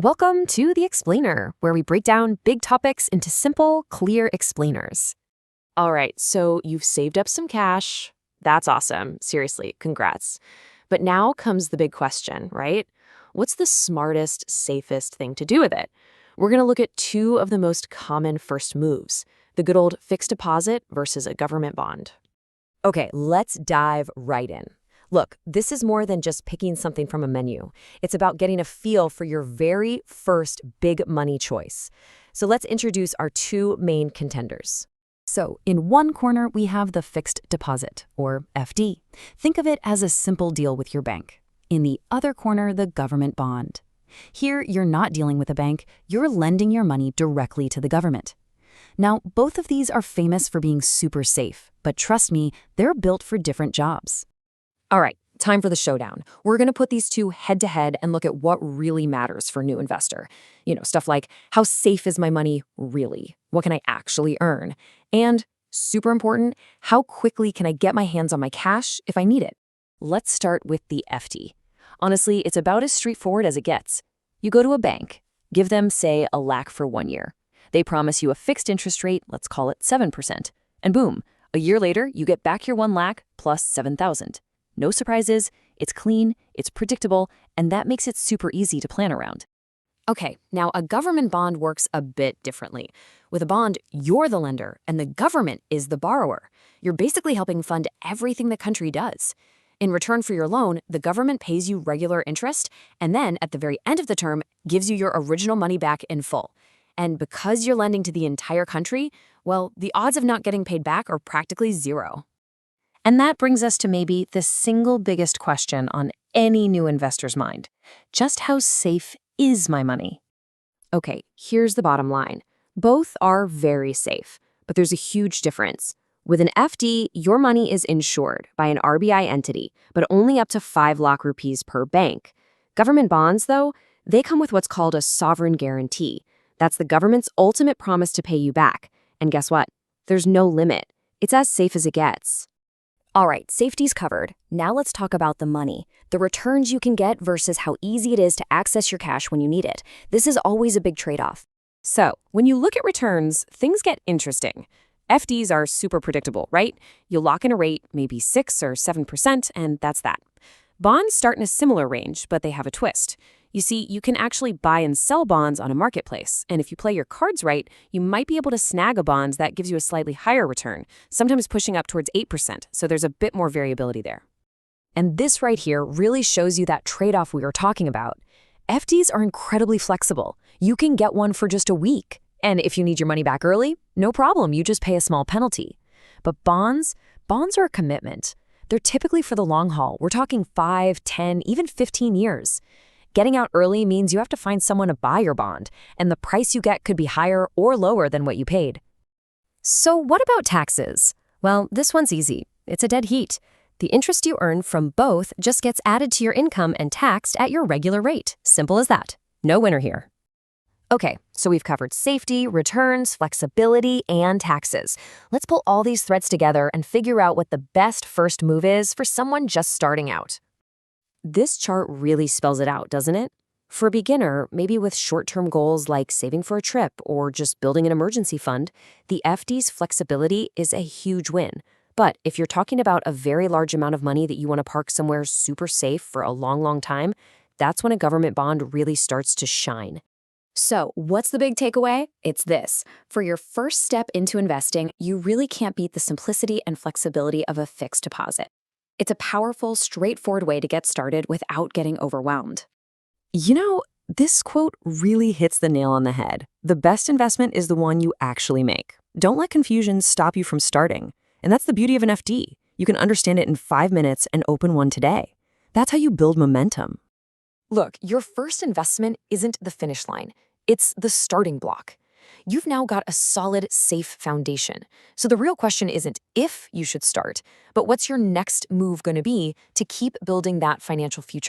Welcome to The Explainer, where we break down big topics into simple, clear explainers. All right, so you've saved up some cash. That's awesome. Seriously, congrats. But now comes the big question, right? What's the smartest, safest thing to do with it? We're going to look at two of the most common first moves, the good old fixed deposit versus a government bond. Okay, let's dive right in. Look, this is more than just picking something from a menu. It's about getting a feel for your very first big money choice. So let's introduce our two main contenders. So in one corner, we have the fixed deposit, or FD. Think of it as a simple deal with your bank. In the other corner, the government bond. Here, you're not dealing with a bank, you're lending your money directly to the government. Now, both of these are famous for being super safe, but trust me, they're built for different jobs. All right, time for the showdown. We're going to put these two head-to-head and look at what really matters for a new investor. Stuff like, how safe is my money really? What can I actually earn? And, super important, how quickly can I get my hands on my cash if I need it? Let's start with the FD. Honestly, it's about as straightforward as it gets. You go to a bank, give them, say, a lakh for 1 year. They promise you a fixed interest rate, let's call it 7%. And boom, a year later, you get back your 1 lakh plus 7,000. No surprises, it's clean, it's predictable, and that makes it super easy to plan around. Okay, now a government bond works a bit differently. With a bond, you're the lender, and the government is the borrower. You're basically helping fund everything the country does. In return for your loan, the government pays you regular interest, and then, at the very end of the term, gives you your original money back in full. And because you're lending to the entire country, well, the odds of not getting paid back are practically zero. And that brings us to maybe the single biggest question on any new investor's mind. Just how safe is my money? Okay, here's the bottom line. Both are very safe, but there's a huge difference. With an FD, your money is insured by an RBI entity, but only up to 5 lakh rupees per bank. Government bonds, though, they come with what's called a sovereign guarantee. That's the government's ultimate promise to pay you back. And guess what? There's no limit. It's as safe as it gets. All right, safety's covered. Now let's talk about the money, the returns you can get versus how easy it is to access your cash when you need it. This is always a big trade-off. So, when you look at returns, things get interesting. FDs are super predictable, right? You'll lock in a rate, maybe 6 or 7%, and that's that. Bonds start in a similar range, but they have a twist. You see, you can actually buy and sell bonds on a marketplace, and if you play your cards right, you might be able to snag a bond that gives you a slightly higher return, sometimes pushing up towards 8%, so there's a bit more variability there. And this right here really shows you that trade-off we were talking about. FDs are incredibly flexible. You can get one for just a week, and if you need your money back early, no problem, you just pay a small penalty. But bonds are a commitment. They're typically for the long haul. We're talking 5, 10, even 15 years. Getting out early means you have to find someone to buy your bond, and the price you get could be higher or lower than what you paid. So what about taxes? Well, this one's easy. It's a dead heat. The interest you earn from both just gets added to your income and taxed at your regular rate. Simple as that. No winner here. Okay, so we've covered safety, returns, flexibility, and taxes. Let's pull all these threads together and figure out what the best first move is for someone just starting out. This chart really spells it out, doesn't it? For a beginner, maybe with short-term goals like saving for a trip or just building an emergency fund, the FD's flexibility is a huge win. But if you're talking about a very large amount of money that you want to park somewhere super safe for a long, long time, that's when a government bond really starts to shine. So, what's the big takeaway? It's this. For your first step into investing, you really can't beat the simplicity and flexibility of a fixed deposit. It's a powerful, straightforward way to get started without getting overwhelmed. This quote really hits the nail on the head. The best investment is the one you actually make. Don't let confusion stop you from starting. And that's the beauty of an FD. You can understand it in 5 minutes and open one today. That's how you build momentum. Look, your first investment isn't the finish line. It's the starting block. You've now got a solid, safe foundation. So the real question isn't if you should start, but what's your next move going to be to keep building that financial future?